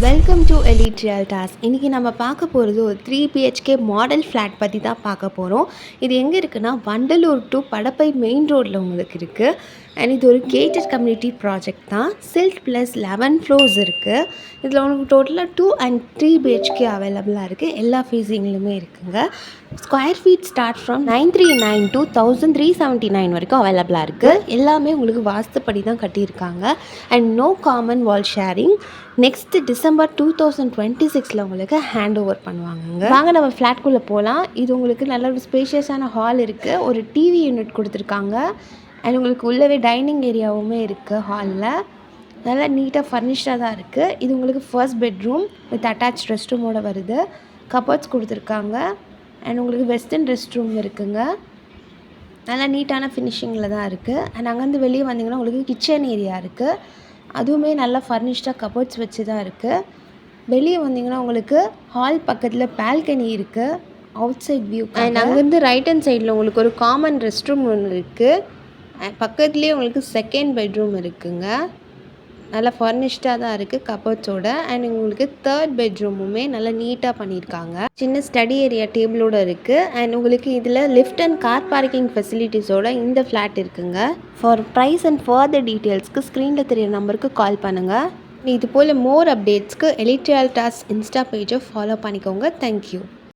Welcome to elite ரியல்டாஸ். இன்றைக்கி நம்ம பார்க்க போகிறது ஒரு 3 பிஹெச்கே மாடல் ஃப்ளாட் பற்றி தான் பார்க்க போகிறோம். இது எங்கே இருக்குன்னா வண்டலூர் டு படப்பை மெயின் ரோட்டில் உங்களுக்கு இருக்குது. அண்ட் இது ஒரு கேட்டட் கம்யூனிட்டி ப்ராஜெக்ட் தான். சில்ட் ப்ளஸ் 11 ஃப்ளோர்ஸ் இருக்குது. இதில் உங்களுக்கு டோட்டலாக 2 and 3 பிஹெச்கே அவைலபிளாக இருக்குது. எல்லா ஃபேஸிங்லையுமே இருக்குங்க. Square feet start from 939 to 1379 வரைக்கும் அவைலபிளாக இருக்குது. எல்லாமே உங்களுக்கு வாஸ்துப்படி தான் கட்டியிருக்காங்க. And no common wall sharing. Next December 2026 உங்களுக்கு ஹேண்ட் ஓவர் பண்ணுவாங்க. வாங்க நம்ம ஃப்ளாட்குள்ளே போகலாம். இது உங்களுக்கு நல்ல ஒரு ஸ்பேஷியஸான ஹால் இருக்குது. ஒரு டிவி யூனிட் கொடுத்துருக்காங்க. அண்ட் உங்களுக்கு உள்ளவே டைனிங் ஏரியாவுமே இருக்குது. ஹாலில் நல்லா நீட்டாக ஃபர்னிஷ்டாக தான் இருக்குது. இது உங்களுக்கு first bedroom with attach rest ரூமோடு வருது. கபோர்ட்ஸ் கொடுத்துருக்காங்க. அண்ட் உங்களுக்கு வெஸ்டர்ன் ரெஸ்ட் ரூம் இருக்குங்க. நல்லா நீட்டான ஃபினிஷிங்கில் தான் இருக்குது. அண்ட் அங்கேருந்து வெளியே வந்தீங்கன்னா உங்களுக்கு கிச்சன் ஏரியா இருக்குது. அதுவுமே நல்லா ஃபர்னிஷ்டாக கபோர்ட்ஸ் வச்சு தான் இருக்குது. வெளியே வந்தீங்கன்னா உங்களுக்கு ஹால் பக்கத்தில் பால்கனி இருக்குது, அவுட் சைட் வியூ. அண்ட் அங்கேருந்து ரைட் ஹேண்ட் சைடில் உங்களுக்கு ஒரு காமன் ரெஸ்ட் ரூம் ஒன்று இருக்குது. பக்கத்துலேயே உங்களுக்கு செகண்ட் பெட்ரூம் இருக்குங்க. நல்லா ஃபர்னிஷ்டாக தான் இருக்குது கபோர்ட்ஸோட. அண்ட் உங்களுக்கு தேர்ட் பெட்ரூமுமே நல்லா நீட்டாக பண்ணியிருக்காங்க. சின்ன ஸ்டடி ஏரியா டேபிளோடு இருக்குது. அண்ட் உங்களுக்கு இதில் லிஃப்ட் அண்ட் கார் பார்க்கிங் ஃபெசிலிட்டிஸோட இந்த ஃப்ளாட் இருக்குங்க. ஃபார் ப்ரைஸ் அண்ட் ஃபர்தர் டீட்டெயில்ஸ்க்கு ஸ்க்ரீனில் தெரியிற நம்பருக்கு கால் பண்ணுங்கள். இது போல் மோர் அப்டேட்ஸ்க்கு எலிட் ரியல்டாஸ் இன்ஸ்டா பேஜை ஃபாலோ பண்ணிக்கோங்க. தேங்க்யூ.